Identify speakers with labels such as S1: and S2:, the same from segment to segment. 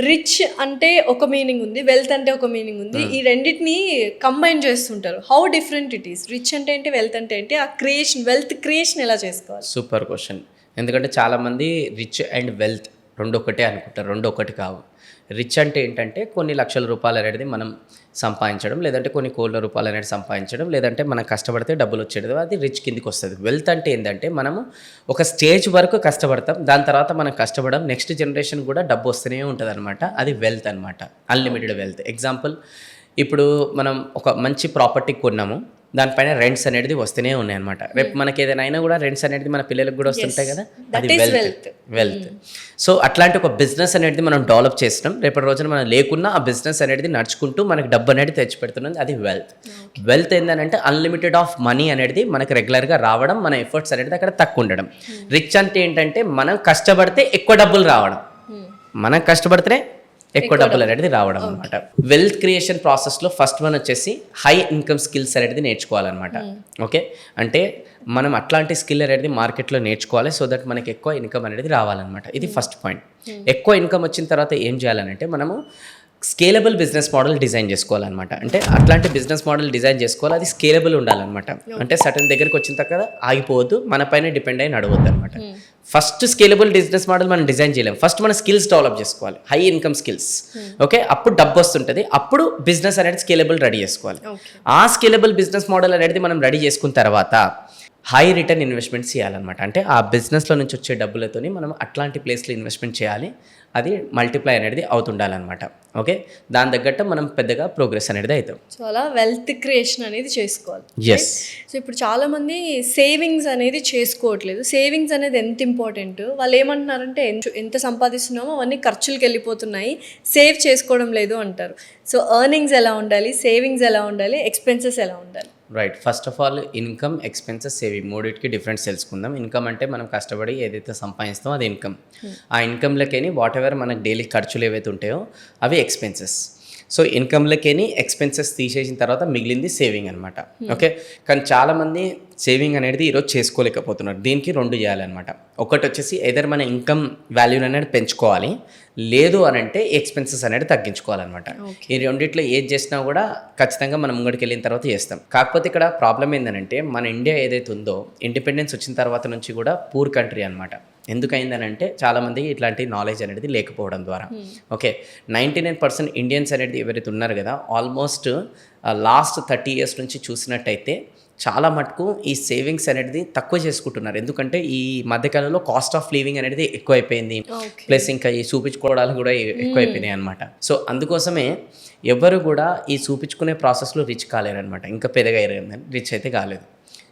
S1: Rich అంటే ఒక meaning ఉంది, వెల్త్ అంటే ఒక మీనింగ్ ఉంది. ఈ రెండింటిని కంబైన్ చేస్తుంటారు. How different it is? Rich అంటే ఏంటి, వెల్త్ అంటే ఏంటి, ఆ క్రియేషన్, వెల్త్ క్రియేషన్ ఎలా చేసుకోవాలి?
S2: Super question. ఎందుకంటే చాలామంది రిచ్ అండ్ వెల్త్ రెండు ఒకటే అనుకుంటారు. రెండు ఒకటి కావు. రిచ్ అంటే ఏంటంటే కొన్ని లక్షల రూపాయలు అనేది మనం సంపాదించడం, లేదంటే కొన్ని కోట్ల రూపాయలు అనేది సంపాదించడం, లేదంటే మనం కష్టపడితే డబ్బులు వచ్చేది, అది రిచ్ కిందికి వస్తుంది. వెల్త్ అంటే ఏంటంటే మనము ఒక స్టేజ్ వరకు కష్టపడతాం, దాని తర్వాత మనం కష్టపడడం, నెక్స్ట్ జనరేషన్ కూడా డబ్బు వస్తూనే ఉంటుంది అనమాట. అది వెల్త్ అనమాట, అన్లిమిటెడ్ వెల్త్. ఎగ్జాంపుల్, ఇప్పుడు మనం ఒక మంచి ప్రాపర్టీ కొన్నాము, దానిపైన రెంట్స్ అనేది వస్తూనే ఉన్నాయి అనమాట. రేపు మనకి ఏదైనా అయినా కూడా రెంట్స్ అనేది మన పిల్లలకు కూడా వస్తుంటాయి కదా, అది వెల్త్. సో అట్లాంటి ఒక బిజినెస్ అనేది మనం డెవలప్ చేస్తున్నాం. రేపటి రోజున మనం లేకున్నా ఆ బిజినెస్ అనేది నడుచుకుంటూ మనకి డబ్బు అనేది తెచ్చిపెడుతున్నది, అది వెల్త్. వెల్త్ ఏంటంటే అన్లిమిటెడ్ ఆఫ్ మనీ అనేది మనకి రెగ్యులర్గా రావడం, మన ఎఫర్ట్స్ అనేది అక్కడ తక్కువ ఉండడం. రిచ్ అంటే ఏంటంటే మనం కష్టపడితే ఎక్కువ డబ్బులు రావడం, మనం కష్టపడితేనే ఎక్కువ డబ్బులు అనేది రావడం అనమాట. వెల్త్ క్రియేషన్ ప్రాసెస్లో ఫస్ట్ వన్ వచ్చేసి హై ఇన్కమ్ స్కిల్స్ అనేది నేర్చుకోవాలన్నమాట. ఓకే, అంటే మనం అట్లాంటి స్కిల్ అనేది మార్కెట్లో నేర్చుకోవాలి, సో దట్ మనకి ఎక్కువ ఇన్కమ్ అనేది రావాలన్నమాట. ఇది ఫస్ట్ పాయింట్. ఎక్కువ ఇన్కమ్ వచ్చిన తర్వాత ఏం చేయాలనంటే మనము స్కేలబుల్ బిజినెస్ మోడల్ డిజైన్ చేసుకోవాలన్నమాట. అంటే అట్లాంటి బిజినెస్ మోడల్ డిజైన్ చేసుకోవాలి, అది స్కేలబుల్ ఉండాలన్నమాట. అంటే సటన్ దగ్గరికి వచ్చిన తర్వాత ఆగిపోవద్దు, మన పైన డిపెండ్ అయి నడవద్దు అనమాట. ఫస్ట్ స్కేలబుల్ బిజినెస్ మోడల్ మనం డిజైన్ చేయలేం, ఫస్ట్ మన స్కిల్స్ డెవలప్ చేసుకోవాలి, హై ఇన్కమ్ స్కిల్స్. ఓకే, అప్పుడు డబ్బు వస్తుంటుంది, అప్పుడు బిజినెస్ అనేది స్కేలబుల్ రెడీ చేసుకోవాలి. ఆ స్కేలబుల్ బిజినెస్ మోడల్ అనేది మనం రెడీ చేసుకున్న తర్వాత హై రిటర్న్ ఇన్వెస్ట్మెంట్స్ చేయాలన్నమాట. అంటే ఆ బిజినెస్లో నుంచి వచ్చే డబ్బులతోని మనం అట్లాంటి ప్లేస్లో ఇన్వెస్ట్మెంట్ చేయాలి, అది మల్టిప్లై అనేది అవుతుండాలన్నమాట. ఓకే, దాని తగ్గట్టు మనం పెద్దగా ప్రోగ్రెస్ అనేది అవుతాం.
S1: సో అలా వెల్త్ క్రియేషన్ అనేది చేసుకోవాలి.
S2: ఎస్.
S1: సో ఇప్పుడు చాలామంది సేవింగ్స్ అనేది చేసుకోవట్లేదు. సేవింగ్స్ అనేది ఎంత ఇంపార్టెంట్, వాళ్ళు ఏమంటున్నారంటే ఎంత సంపాదిస్తున్నామో అవన్నీ ఖర్చులకు వెళ్ళిపోతున్నాయి, సేవ్ చేసుకోవడం లేదు అంటారు. సో ఎర్నింగ్స్ ఎలా ఉండాలి, సేవింగ్స్ ఎలా ఉండాలి, ఎక్స్పెన్సెస్ ఎలా ఉండాలి?
S2: Right, first of all income, expenses, saving మూడింటికి డిఫరెన్స్ తెలుసుకుందాం. ఇన్కమ్ అంటే మనం కష్టపడి ఏదైతే సంపాదిస్తామో అది ఇన్కమ్. ఆ ఇన్కమ్లకేని వాట్ ఎవర్ మనకు డైలీ ఖర్చులు ఏవైతే ఉంటాయో అవి ఎక్స్పెన్సెస్. సో ఇన్కమ్లకేని ఎక్స్పెన్సెస్ తీసేసిన తర్వాత మిగిలింది సేవింగ్ అనమాట. ఓకే, కానీ చాలామంది సేవింగ్ అనేది ఈరోజు చేసుకోలేకపోతున్నారు. దీనికి రెండు చేయాలన్నమాట. ఒకటి వచ్చేసి ఎదర్ మన ఇన్కమ్ వాల్యూని అనేది పెంచుకోవాలి, లేదు అని అంటే ఎక్స్పెన్సెస్ అనేది తగ్గించుకోవాలన్నమాట. ఈ రెండిట్లో ఏది చేసినా కూడా ఖచ్చితంగా మనం ముంగడికి వెళ్ళిన తర్వాత చేస్తాం. కాకపోతే ఇక్కడ ప్రాబ్లం ఏంటంటే మన ఇండియా ఏదైతే ఉందో ఇండిపెండెన్స్ వచ్చిన తర్వాత నుంచి కూడా పూర్ కంట్రీ అనమాట. ఎందుకైందనంటే చాలామందికి ఇట్లాంటి నాలెడ్జ్ అనేది లేకపోవడం ద్వారా. ఓకే, 99% ఇండియన్స్ అనేది ఎవరైతే ఉన్నారు కదా, ఆల్మోస్ట్ లాస్ట్ 30 years నుంచి చూసినట్టయితే చాలా మటుకు ఈ సేవింగ్స్ అనేది తక్కువ చేసుకుంటున్నారు. ఎందుకంటే ఈ మధ్యకాలంలో కాస్ట్ ఆఫ్ లివింగ్ అనేది ఎక్కువైపోయింది, ప్లస్ ఇంకా ఈ చూపించుకోవడాలు కూడా ఎక్కువైపోయినాయి అనమాట. సో అందుకోసమే ఎవరు కూడా ఈ చూపించుకునే ప్రాసెస్లో రిచ్ కాలేరనమాట. ఇంకా పెద్దగా రిచ్ అయితే కాలేదు.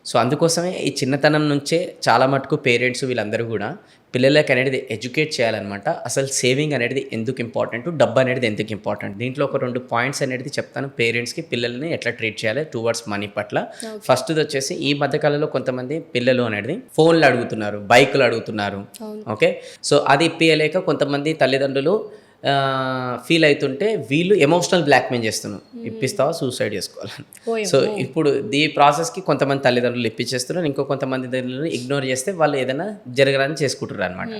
S2: సో అందుకోసమే ఈ చిన్నతనం నుంచే చాలా మటుకు పేరెంట్స్ వీళ్ళందరూ కూడా పిల్లలకి అనేది ఎడ్యుకేట్ చేయాలన్నమాట. అసలు సేవింగ్ అనేది ఎందుకు ఇంపార్టెంట్, డబ్బు అనేది ఎందుకు ఇంపార్టెంట్. దీంట్లో ఒక 2 పాయింట్స్ అనేది చెప్తాను పేరెంట్స్కి, పిల్లల్ని ఎట్లా ట్రీట్ చేయాలి టువర్డ్స్ మనీ పట్ల. ఫస్ట్ది వచ్చేసి ఈ మధ్యకాలంలో కొంతమంది పిల్లలు అనేది ఫోన్లు అడుగుతున్నారు, బైకులు అడుగుతున్నారు. ఓకే, సో అది ఇప్పియలేక కొంతమంది తల్లిదండ్రులు ఫీల్ అవుతుంటే వీళ్ళు ఎమోషనల్ బ్లాక్మెయిల్ చేస్తున్నారు, ఇప్పిస్తావా సూసైడ్ చేసుకోవాలని. సో ఇప్పుడు ఈ ప్రాసెస్కి కొంతమంది తల్లిదండ్రులు ఇప్పించేస్తున్నారు, ఇంకో కొంతమంది తల్లిదండ్రులు ఇగ్నోర్ చేస్తే వాళ్ళు ఏదైనా జరగడానికి చేసుకుంటారు అనమాట.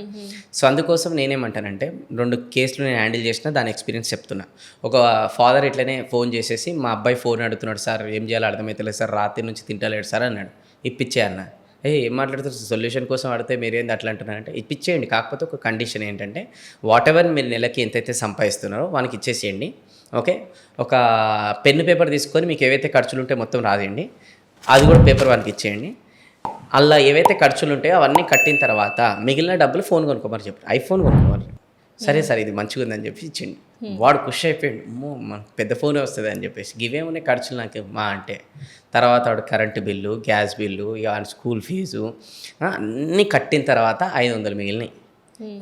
S2: సో అందుకోసం నేనేమంటానంటే 2 కేసులు నేను హ్యాండిల్ చేసిన దాని ఎక్స్పీరియన్స్ చెప్తున్నా. ఒక ఫాదర్ ఇట్లనే ఫోన్ చేసేసి మా అబ్బాయి ఫోన్ అడుగుతున్నాడు సార్, ఏం చేయాలో అర్థమవుతలేదు సార్, రాత్రి నుంచి తింటలేడు సార్ అన్నాడు. ఇప్పించే అన్న, ఏం మాట్లాడుతారు, సొల్యూషన్ కోసం అడితే మీరేంది అట్లా అంటున్నారంటే ఇప్పించేయండి. కాకపోతే ఒక కండిషన్ ఏంటంటే వాట్ ఎవర్ మీరు నెలకి ఎంతైతే సంపాదిస్తున్నారో వానికి ఇచ్చేసేయండి. ఓకే, ఒక పెన్ను పేపర్ తీసుకొని మీకు ఏవైతే ఖర్చులు ఉంటే మొత్తం రాదండి, అది కూడా పేపర్ వానికి ఇచ్చేయండి. అలా ఏవైతే ఖర్చులు ఉంటాయో అవన్నీ కట్టిన తర్వాత మిగిలిన డబ్బులు ఫోన్ కొనుక్కోమని చెప్పి, ఐఫోన్ కొనుక్కోమని. సరే సార్ ఇది మంచిగా ఉందని చెప్పి ఇచ్చిండు. వాడు ఖుషి అయిపోయాడు, అమ్మో మన పెద్ద ఫోనే వస్తుంది అని చెప్పేసి. ఇవేమున్నాయి ఖర్చులు నాకు మా అంటే. తర్వాత వాడు కరెంటు బిల్లు, గ్యాస్ బిల్లు, ఇక స్కూల్ ఫీజు అన్నీ కట్టిన తర్వాత 500 మిగిలినాయి.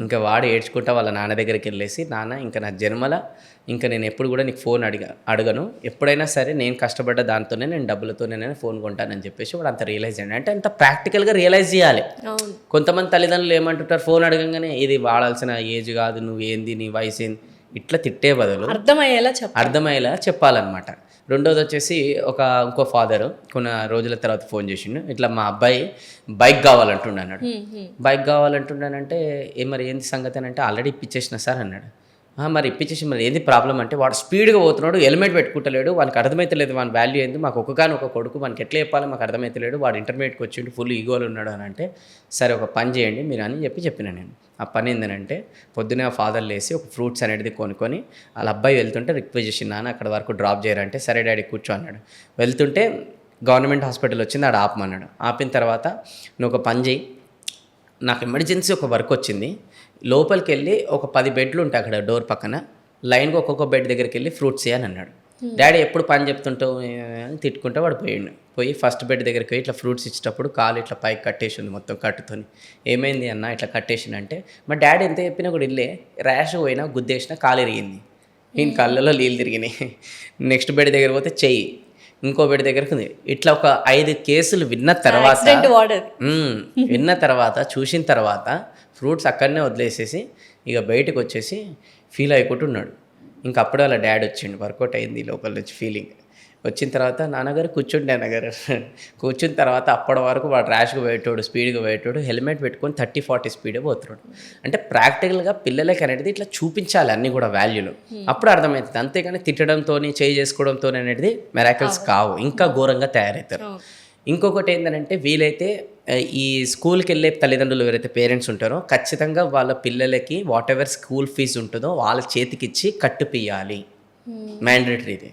S2: ఇంకా వాడు ఏడ్చుకుంటా వాళ్ళ నాన్న దగ్గరికి వెళ్ళేసి, నాన్న ఇంకా నా జన్మల ఇంకా నేను ఎప్పుడు కూడా నీకు ఫోన్ అడగను, ఎప్పుడైనా సరే నేను కష్టపడ్డ దాంతోనే నేను డబ్బులతోనే నేను ఫోన్ కొంటానని చెప్పేసి వాడు అంత రియలైజ్ అయ్యాడు. అంటే అంత ప్రాక్టికల్గా రియలైజ్ చేయాలి. కొంతమంది తల్లిదండ్రులు ఏమంటుంటారు, ఫోన్ అడగంగానే ఇది వాడాల్సిన ఏజ్ కాదు, నువ్వు ఏంది, నీ వయసు ఏంది, ఇట్లా తిట్టే బదులు అర్థమయ్యేలా చెప్పాలన్నమాట. రెండోది వచ్చేసి ఇంకో ఫాదరు కొన్ని రోజుల తర్వాత ఫోన్ చేసిండు, ఇట్లా మా అబ్బాయి బైక్ కావాలంటున్నాడు. బైక్ కావాలంటున్నానంటే మరి ఏంది సంగతి అని అంటే ఆల్రెడీ ఇప్పించేసిన సార్ అన్నాడు. మరి ఇప్పించేసి మరి ఏంది ప్రాబ్లం అంటే వాడు స్పీడ్గా పోతున్నాడు, హెల్మెట్ పెట్టుకుంటలేడు, వానికి అర్థమైతలేదు వాని వాల్యూ ఏంది, మాకు ఒక కొడుకు మనకి ఎట్లా చెప్పాలో మాకు అర్థమైతలేడు, వాడు ఇంటర్మీడియట్కి వచ్చిండు ఫుల్ ఈగోలు ఉన్నాడు అని అంటే, సరే ఒక పని చేయండి మీరు అని చెప్పిన నేను. ఆ పని ఏంటంటే పొద్దునే ఆ ఫాదర్ లేసి ఒక ఫ్రూట్స్ అనేది కొనుక్కొని వాళ్ళ అబ్బాయి వెళ్తుంటే రిక్వెస్ట్ చేసి నాన్న అక్కడ వరకు డ్రాప్ చేయరంటే సరే డాడీ కూర్చో అన్నాడు. వెళ్తుంటే గవర్నమెంట్ హాస్పిటల్ వచ్చింది, ఆడ ఆపమన్నాడు. ఆపిన తర్వాత నువ్వు ఒక పని చేయి, నాకు ఎమర్జెన్సీ ఒక వర్క్ వచ్చింది, లోపలికి వెళ్ళి ఒక 10 బెడ్లు ఉంటాయి అక్కడ డోర్ పక్కన, లైన్గా ఒక్కొక్క బెడ్ దగ్గరికి వెళ్ళి ఫ్రూట్స్ చేయని అన్నాడు. డాడీ ఎప్పుడు పని చెప్తుంటావు అని తిట్టుకుంటే వాడు పోయి ఫస్ట్ బెడ్ దగ్గరికి పోయి ఇట్లా ఫ్రూట్స్ ఇచ్చేటప్పుడు కాలు ఇట్లా పైకి కట్టేసి ఉంది మొత్తం కట్టుతోని. ఏమైంది అన్న ఇట్లా కట్టేసిన అంటే, మా డాడీ ఎంత చెప్పినా కూడా ఇల్లే ర్యాష్ పోయినా గుద్దేసిన కాలు ఇరిగింది, నేను కళ్ళలో నీళ్ళు తిరిగినాయి. నెక్స్ట్ బెడ్ దగ్గర పోతే చెయ్యి, ఇంకో బెడ్ దగ్గరకు ఉంది. ఇట్లా ఒక 5 కేసులు విన్న తర్వాత చూసిన తర్వాత ఫ్రూట్స్ అక్కడనే వదిలేసేసి ఇక బయటకు వచ్చేసి ఫీల్ అయిపోతున్నాడు. ఇంకా అప్పుడే వాళ్ళ డాడీ వచ్చిండు, వర్కౌట్ అయింది లోపల నుంచి ఫీలింగ్. వచ్చిన తర్వాత నాన్నగారు కూర్చుంటే నాన్నగారు కూర్చున్న తర్వాత అప్పటి వరకు వాడు ర్యాష్గా పోయేటోడు, స్పీడ్గా పోయేటోడు, హెల్మెట్ పెట్టుకొని 30-40 స్పీడే పోతున్నాడు. అంటే ప్రాక్టికల్గా పిల్లలకి అనేది ఇట్లా చూపించాలి అన్నీ కూడా వాల్యూలు, అప్పుడు అర్థమవుతుంది. అంతేగాని తిట్టడంతో చేయి చేసుకోవడంతో అనేది మెరాకిల్స్ కావు, ఇంకా ఘోరంగా తయారవుతారు. ఇంకొకటి ఏంటంటే వీలైతే ఈ స్కూల్కి వెళ్ళే తల్లిదండ్రులు ఎవరైతే పేరెంట్స్ ఉంటారో ఖచ్చితంగా వాళ్ళ పిల్లలకి వాట్ ఎవర్ స్కూల్ ఫీజు ఉంటుందో వాళ్ళ చేతికిచ్చి కట్టుపియాలి, మ్యాండేటరీది.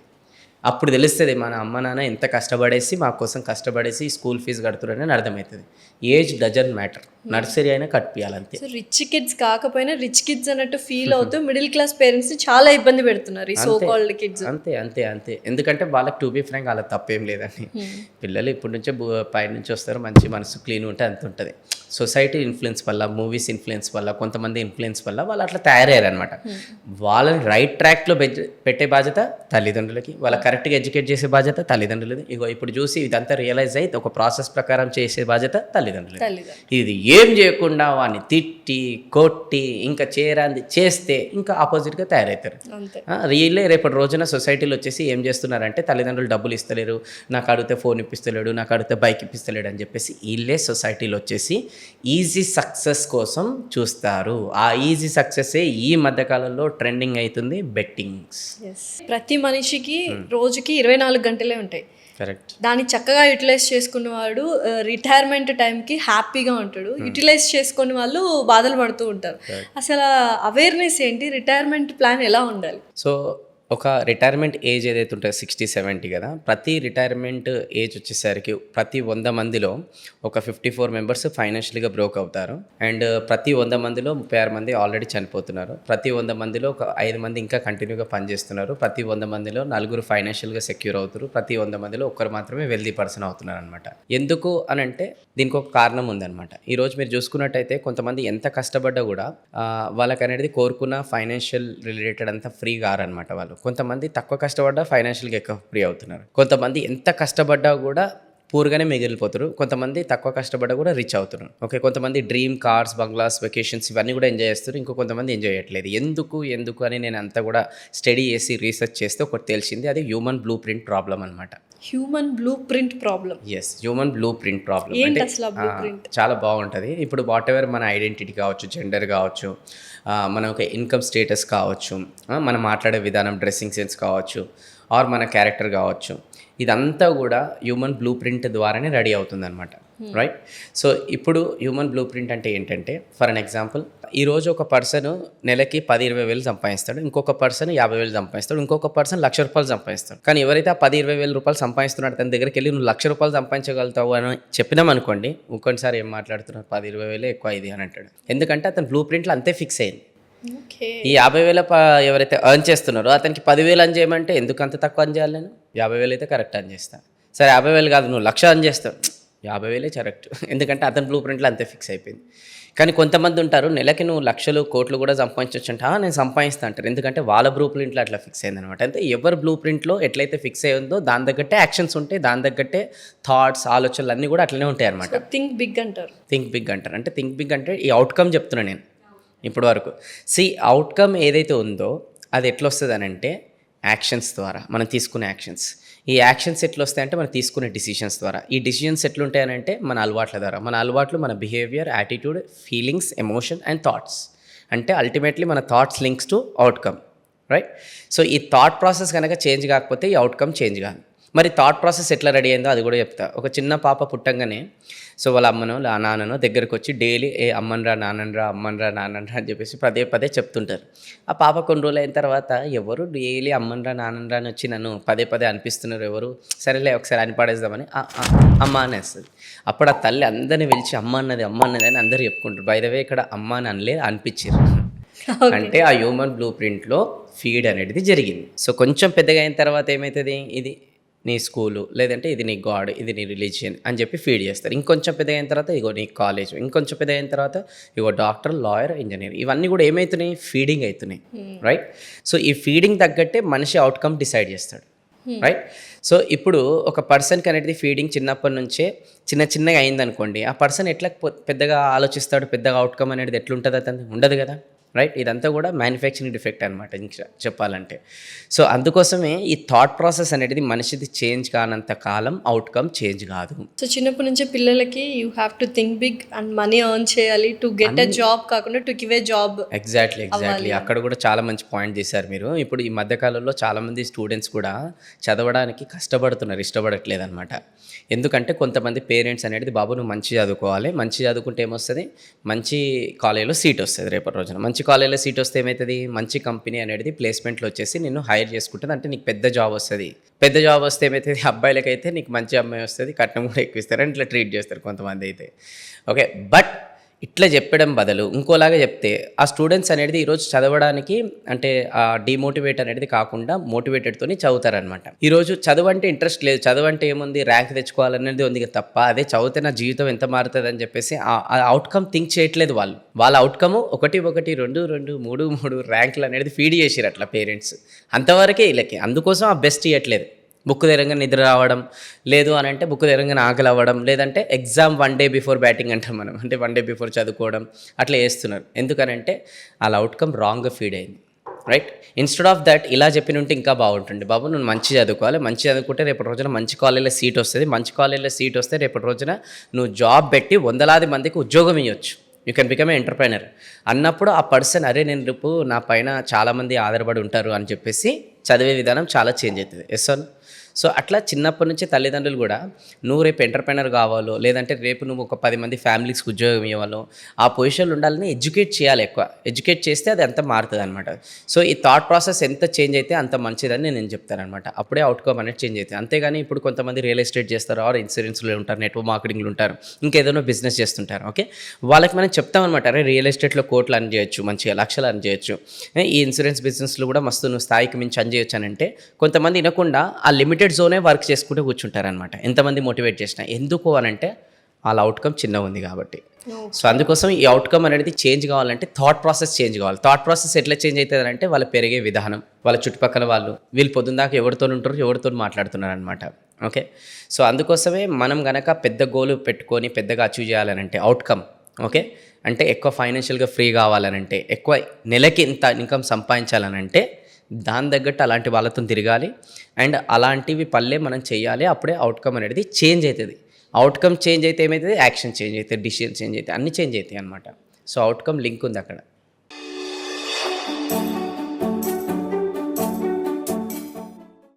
S2: అప్పుడు తెలుస్తుంది మన అమ్మ నాన్న ఎంత కష్టపడేసి మా కోసం కష్టపడేసి స్కూల్ ఫీజు కడుతున్నారని అర్థమవుతుంది. ఏజ్ డజన్ మ్యాటర్, నర్సరీ అయినా కట్టియాలంతే.
S1: సో రిచ్ కిడ్స్ కాకపోయినా రిచ్ కిడ్స్ అన్నట్టు ఫీల్ అవుతూ మిడిల్ క్లాస్ పేరెంట్స్ని చాలా ఇబ్బంది పెడుతున్నారు ఈ సో కాల్డ్ కిడ్స్.
S2: అంతే ఎందుకంటే వాళ్ళకి టు బీ ఫ్రాంక్ వాళ్ళకి తప్పేం లేదండి. పిల్లలు ఇప్పటి నుంచే పై నుంచి వస్తారు, మంచి మనసు క్లీన్ ఉంటే అంత ఉంటుంది. సొసైటీ ఇన్ఫ్లుయెన్స్ వల్ల, మూవీస్ ఇన్ఫ్లుయెన్స్ వల్ల, కొంతమంది ఇన్ఫ్లుయెన్స్ వల్ల వాళ్ళు అట్లా తయారయ్యారు అనమాట. వాళ్ళని రైట్ ట్రాక్లో పెట్టే బాధ్యత తల్లిదండ్రులకి, వాళ్ళ కరెక్ట్గా ఎడ్యుకేట్ చేసే బాధ్యత తల్లిదండ్రులది. ఇగో ఇప్పుడు చూసి ఇదంతా రియలైజ్ అయితే ఒక ప్రాసెస్ ప్రకారం చేసే బాధ్యత తల్లిదండ్రులది. ఇది ఏం చేయకుండా వాడిని తిట్టి కొట్టి ఇంకా చేరాంది చేస్తే ఇంకా ఆపోజిట్గా తయారవుతారు. రియల్లే రేపటి రోజున సొసైటీలో వచ్చేసి ఏం చేస్తున్నారంటే తల్లిదండ్రులు డబ్బులు ఇస్తలేరు, నాకు అడిగితే ఫోన్ ఇప్పిస్తలేడు, నాకు అడిగితే బైక్ ఇప్పిస్తలేడు అని చెప్పేసి వీళ్ళే సొసైటీలో వచ్చేసి ఈజీ సక్సెస్ కోసం చూస్తారు. ఆ ఈజీ సక్సెస్సే ఈ మధ్యకాలంలో ట్రెండింగ్ అవుతుంది, బెట్టింగ్స్.
S1: ప్రతి మనిషికి రోజుకి 24 గంటలే ఉంటాయి.
S2: కరెక్ట్.
S1: దాన్ని చక్కగా యూటిలైజ్ చేసుకున్నవాడు రిటైర్మెంట్ టైంకి హ్యాపీగా ఉంటాడు. యూటిలైజ్ చేసుకునే వాళ్ళు బాధలు పడుతూ ఉంటారు. అసలు అవేర్నెస్ ఏంటి, రిటైర్మెంట్ ప్లాన్ ఎలా ఉండాలి?
S2: సో ఒక రిటైర్మెంట్ ఏజ్ ఏదైతే ఉంటుందో 60-70 కదా, ప్రతి రిటైర్మెంట్ ఏజ్ వచ్చేసరికి ప్రతి 100 మందిలో ఒక 54 మెంబర్స్ ఫైనాన్షియల్గా బ్రోక్ అవుతారు. అండ్ ప్రతి 100 మందిలో 36 మంది ఆల్రెడీ చనిపోతున్నారు. ప్రతి 100 మందిలో ఒక 5 మంది ఇంకా కంటిన్యూగా పనిచేస్తున్నారు. ప్రతి 100 మందిలో 4 ఫైనాన్షియల్గా సెక్యూర్ అవుతారు. ప్రతి 100 మందిలో 1 మాత్రమే వెల్దీ పర్సన్ అవుతున్నారు అనమాట. ఎందుకు అని అంటే దీనికి ఒక కారణం ఉందన్నమాట. ఈరోజు మీరు చూసుకున్నట్టయితే కొంతమంది ఎంత కష్టపడ్డా కూడా వాళ్ళకి అనేది కోరుకున్న ఫైనాన్షియల్ రిలేటెడ్ అంతా ఫ్రీ కారనమాట. వాళ్ళు కొంతమంది తక్కువ కష్టపడ్డా ఫైనాన్షియల్గా ఎక్కువ ఫ్రీ అవుతున్నారు. కొంతమంది ఎంత కష్టపడ్డా కూడా పూర్గానే మిగిలిపోతారు. కొంతమంది తక్కువ కష్టపడ్డా కూడా రిచ్ అవుతున్నారు. ఓకే, కొంతమంది డ్రీమ్ కార్స్, బంగ్లాస్, వెకేషన్స్ ఇవన్నీ కూడా ఎంజాయ్ చేస్తారు. ఇంకో కొంతమంది ఎంజాయ్ చేయట్లేదు. ఎందుకు అని నేను అంతా కూడా స్టడీ చేసి రీసెర్చ్ చేస్తే ఒకటి తెలిసింది, అది హ్యూమన్ బ్లూ ప్రింట్ ప్రాబ్లం అనమాట.
S1: Human blueprint problem.
S2: Yes, human blueprint problem
S1: అంటే
S2: చాలా బాగుంటుంది. ఇప్పుడు వాట్ ఎవర్ మన ఐడెంటిటీ కావచ్చు, జెండర్ కావచ్చు, మన ఒక ఇన్కమ్ స్టేటస్ కావచ్చు, మనం మాట్లాడే విధానం, డ్రెస్సింగ్ సెన్స్ కావచ్చు, ఆర్ మన క్యారెక్టర్ కావచ్చు, ఇదంతా కూడా హ్యూమన్ బ్లూ ప్రింట్ ద్వారానే రెడీ అవుతుంది అనమాట. రైట్. సో ఇప్పుడు హ్యూమన్ బ్లూ ప్రింట్ అంటే ఏంటంటే, ఫర్ అన్ ఎగ్జాంపుల్, ఈరోజు ఒక పర్సన్ నెలకి 10-20 వేలు సంపాదిస్తాడు, ఇంకొక పర్సన్ 50 వేలు సంపాదిస్తాడు, ఇంకొక పర్సన్ 1,00,000 రూపాయలు సంపాదిస్తాడు. కానీ ఎవరైతే ఆ 10-20 వేల రూపాయలు సంపాదిస్తున్నాడు తన దగ్గరికి వెళ్ళి నువ్వు 1,00,000 రూపాయలు సంపాదించగలుగుతావు అని చెప్పినామనుకోండి, ఇంకొకసారి ఏం మాట్లాడుతున్నావు, 10-20 వేలే ఎక్కువ ఇది అని అంటాడు. ఎందుకంటే అతను బ్లూ ప్రింట్లో అంతే ఫిక్స్ అయింది. ఈ 50,000 ఎవరైతే ఎర్న్ చేస్తున్నారో అతనికి 10,000 అని చేయమంటే ఎందుకు అంత తక్కువ అని చేయాలి? నేను 50,000 అయితే కరెక్ట్ అని చేస్తాను. సరే 50,000 కాదు, నువ్వు 1,00,000 అని చేస్తావు, 50,000 కరెక్ట్, ఎందుకంటే అతని బ్లూ ప్రింట్లో అంతే ఫిక్స్ అయిపోయింది. కానీ కొంతమంది ఉంటారు, నెలకి నువ్వు 1,00,000 కోట్లు కూడా సంపాదించవచ్చు అంటే నేను సంపాదిస్తా అంటారు. ఎందుకంటే వాళ్ళ బ్లూ ప్రింట్లో అట్లా ఫిక్స్ అయింది అనమాట. అంటే ఎవరి బ్లూ ప్రింట్లో ఎట్లయితే ఫిక్స్ అయ్యిందో దాని తగ్గట్టే యాక్షన్స్ ఉంటాయి, దాని తగ్గట్టే థాట్స్, ఆలోచనలు అన్నీ కూడా అట్లనే ఉంటాయి అనమాట.
S1: థింక్ బిగ్ అంటారు.
S2: అంటే థింక్ బిగ్ అంటే ఈ అవుట్కమ్ చెప్తున్నాను నేను ఇప్పటి వరకు. అవుట్కమ్ ఏదైతే ఉందో అది ఎట్లా వస్తుంది అని అంటే యాక్షన్స్ ద్వారా, మనం తీసుకునే యాక్షన్స్. ఈ యాక్షన్స్ ఎట్లా వస్తాయంటే మనం తీసుకునే డిసిషన్స్ ద్వారా. ఈ డిసిషన్స్ ఎట్లుంటాయనంటే మన అలవాట్ల ద్వారా. మన అలవాట్లు, మన behaviour, attitude, feelings, emotion and thoughts. అంటే అల్టిమేట్లీ మన thoughts links to outcome, right? So ఈ థాట్ ప్రాసెస్ కనుక చేంజ్ కాకపోతే ఈ అవుట్కమ్ చేంజ్ కాదు. మరి థాట్ ప్రాసెస్ ఎట్లా రెడీ అయిందో అది కూడా చెప్తా. ఒక చిన్న పాప పుట్టంగానే సో వాళ్ళ అమ్మనో నాన్ననో దగ్గరకు వచ్చి డైలీ అమ్మనరా నాన్ననరా అమ్మనరా నాన్ననరా అని చెప్పేసి పదే పదే చెప్తుంటారు. ఆ పాప కొన్ని రోజులు అయిన తర్వాత ఎవరు డైలీ అమ్మనరా నాన్ననరా అని వచ్చి నన్ను పదే పదే అనిపిస్తున్నారు, ఎవరు సరేలే ఒకసారి అని పడేద్దామని అమ్మ అనేస్తుంది. అప్పుడు ఆ తల్లి అందరిని పిలిచి అమ్మ అన్నది అని అందరూ చెప్పుకుంటారు. బై ద వే ఇక్కడ అమ్మ అని అనలే అనిపించారు. అంటే ఆ హ్యూమన్ బ్లూ ప్రింట్లో ఫీడ్ అనేది జరిగింది. సో కొంచెం పెద్దగా అయిన తర్వాత ఏమవుతుంది, ఇది నీ స్కూలు, లేదంటే ఇది నీ గాడ్, ఇది నీ రిలీజియన్ అని చెప్పి ఫీడ్ చేస్తారు. ఇంకొంచెం పెద్ద అయిన తర్వాత ఇగో నీ కాలేజ్, ఇంకొంచెం పెద్ద అయిన తర్వాత ఇగో డాక్టర్, లాయర్, ఇంజనీర్, ఇవన్నీ కూడా ఏమవుతున్నాయి, ఫీడింగ్ అవుతున్నాయి, రైట్? సో ఈ ఫీడింగ్ తగ్గట్టే మనిషి అవుట్కమ్ డిసైడ్ చేస్తాడు, రైట్? సో ఇప్పుడు ఒక పర్సన్కి అనేది ఫీడింగ్ చిన్నప్పటి నుంచే చిన్నగా అయిందనుకోండి, ఆ పర్సన్ ఎట్లా పెద్దగా ఆలోచిస్తాడు, పెద్దగా అవుట్కమ్ అనేది ఎట్లుంటుంది, అతను ఉండదు కదా, రైట్? ఇదంతా కూడా మ్యానుఫ్యాక్చరింగ్ డిఫెక్ట్ అనమాట ఇంకా చెప్పాలంటే. సో అందుకోసమే ఈ థాట్ ప్రాసెస్ అనేది మనిషిది చేంజ్ కానంత కాలం అవుట్కమ్ చేంజ్ కాదు.
S1: సో చిన్నప్పటి నుంచే పిల్లలకి you have to think big and money earn చేయాలి టు గెట్ ఎ జాబ్ కాకుండా to give a job.
S2: Exactly అక్కడ కూడా చాలా మంచి పాయింట్ చేశారు మీరు. ఇప్పుడు ఈ మధ్యకాలంలో చాలామంది స్టూడెంట్స్ కూడా చదవడానికి కష్టపడుతున్నారు, ఇష్టపడట్లేదు అనమాట. ఎందుకంటే కొంతమంది పేరెంట్స్ అనేది బాబు నువ్వు మంచి చదువుకోవాలి, మంచి చదువుకుంటే ఏమొస్తుంది, మంచి కాలేజీలో సీట్ వస్తుంది, రేపటి రోజున మంచి కాలేజీలో సీట్ వస్తే ఏమవుతుంది, మంచి కంపెనీ అనేది ప్లేస్మెంట్లో వచ్చేసి నిన్ను హైర్ చేసుకుంటుంది, అంటే నీకు పెద్ద జాబ్ వస్తుంది. పెద్ద జాబ్ వస్తే ఏమవుతుంది, అబ్బాయిలకైతే నీకు మంచి అమ్మాయి వస్తుంది, కట్నం కూడా ఎక్కువ ఇస్తారు అని ఇట్లా ట్రీట్ చేస్తారు కొంతమంది అయితే. ఓకే, బట్ ఇట్లా చెప్పడం బదులు ఇంకోలాగా చెప్తే ఆ స్టూడెంట్స్ అనేది ఈరోజు చదవడానికి అంటే ఆ డిమోటివేట్ అనేది కాకుండా మోటివేటెడ్తోని చదువుతారనమాట. ఈరోజు చదువు అంటే ఇంట్రెస్ట్ లేదు, చదువు అంటే ఏముంది, ర్యాంక్ తెచ్చుకోవాలనేది ఉంది తప్ప అదే చదివితే నా జీవితం ఎంత మారుతుంది అని చెప్పేసి ఆ అవుట్కమ్ థింక్ చేయట్లేదు వాళ్ళు. వాళ్ళ అవుట్కమ్ 1 1 2 2 3 3 ర్యాంకులు అనేది ఫీడ్ చేసిరు అట్లా పేరెంట్స్, అంతవరకే వీళ్ళకి. అందుకోసం ఆ బెస్ట్ ఇవ్వట్లేదు. బుక్ తెరంగా నిద్ర రావడం లేదు అని అంటే బుక్ తెరంగా ఆకలి అవ్వడం, లేదంటే ఎగ్జామ్ 1 day బిఫోర్ బ్యాటింగ్ అంటాం మనం, అంటే 1 day బిఫోర్ చదువుకోవడం అట్లా చేస్తున్నారు. ఎందుకనంటే వాళ్ళ అవుట్కమ్ రాంగ్గా ఫీడ్ అయింది, రైట్? ఇన్స్టెడ్ ఆఫ్ దట్ ఇలా చెప్పిన ఉంటే ఇంకా బాగుంటుంది, బాబు నువ్వు మంచి చదువుకోవాలి, మంచి చదువుకుంటే రేపటి రోజున మంచి కాలేజీలో సీట్ వస్తుంది, మంచి కాలేజీలో సీట్ వస్తే రేపటి రోజున నువ్వు జాబ్ పెట్టి వందలాది మందికి ఉద్యోగం ఇవ్వచ్చు, you can become a entrepreneur అన్నప్పుడు ఆ పర్సన్ అరే నేను రేపు నా పైన చాలామంది ఆధారపడి ఉంటారు అని చెప్పేసి చదివే విధానం చాలా చేంజ్ అవుతుంది. Yes sir. సో అట్లా చిన్నప్పటి నుంచి తల్లిదండ్రులు కూడా నువ్వు రేపు ఎంటర్ప్రైనర్ కావాలో, లేదంటే రేపు నువ్వు ఒక 10 మంది ఫ్యామిలీస్కి ఉద్యోగం ఇవ్వాలో, ఆ పొజిషన్లో ఉండాలని ఎడ్యుకేట్ చేయాలి, ఎక్కువ ఎడ్యుకేట్ చేస్తే అది అంత మారుతుంది అనమాట. సో ఈ థాట్ ప్రాసెస్ ఎంత చేంజ్ అయితే అంత మంచిదని నేను చెప్తానమాట. అప్పుడే అవుట్కమ్ అనేది చేంజ్ అవుతుంది. అంతేగాని ఇప్పుడు కొంతమంది రియల్ ఎస్టేట్ చేస్తారు, ఆర్ ఇన్సూరెన్స్లో ఉంటారు, నెట్వర్క్ మార్కెటింగ్లో ఉంటారు, ఇంకేదైనా బిజినెస్ చేస్తుంటారు. ఓకే, వాళ్ళకి మనం చెప్తామన్నమాట, అరే రియల్ ఎస్టేట్లో కోట్లు అర్న్ చేయొచ్చు, మంచిగా లక్షలు అర్న్ చేయొచ్చు, ఈ ఇన్సూరెన్స్ బిజినెస్లో కూడా మస్తు నువ్వు స్థాయికి మించి అర్న్ చేయొచ్చు అని అంటే కొంతమంది వినకుండా ఆ లిమిటెడ్ జోనే వర్క్ చేసుకుంటూ కూర్చుంటారనమాట. ఎంతమంది మోటివేట్ చేసినా. ఎందుకు అనంటే వాళ్ళ అవుట్కమ్ చిన్నగా ఉంది కాబట్టి. సో అందుకోసం ఈ అవుట్కమ్ అనేది చేంజ్ కావాలంటే థాట్ ప్రాసెస్ చేంజ్ కావాలి. థాట్ ప్రాసెస్ ఎట్లా చేంజ్ అవుతుంది అంటే వాళ్ళు పెరిగే విధానం, వాళ్ళ చుట్టుపక్కల వాళ్ళు, వీళ్ళు పొద్దున్న దాకా ఎవరితో ఉంటారు, ఎవరితో మాట్లాడుతున్నారు అనమాట. ఓకే, సో అందుకోసమే మనం గనక పెద్ద గోల్ పెట్టుకొని పెద్దగా అచీవ్ చేయాలనంటే అవుట్కమ్, ఓకే, అంటే ఎక్కువ ఫైనాన్షియల్గా ఫ్రీ కావాలనంటే, ఎక్కువ నెలకి ఇంత ఇన్కమ్ సంపాదించాలనంటే దాని తగ్గట్టు అలాంటి వాళ్ళతో తిరగాలి అండ్ అలాంటివి పల్లె మనం చేయాలి. అప్పుడే అవుట్కమ్ అనేది చేంజ్ అవుతుంది. అవుట్కమ్ చేంజ్ అయితే ఏమవుతుంది, యాక్షన్ చేంజ్ అవుతుంది, డిసిషన్ చేంజ్ అవుతుంది, అన్నీ చేంజ్ అవుతాయి అనమాట. సో అవుట్కమ్ లింక్ ఉంది అక్కడ.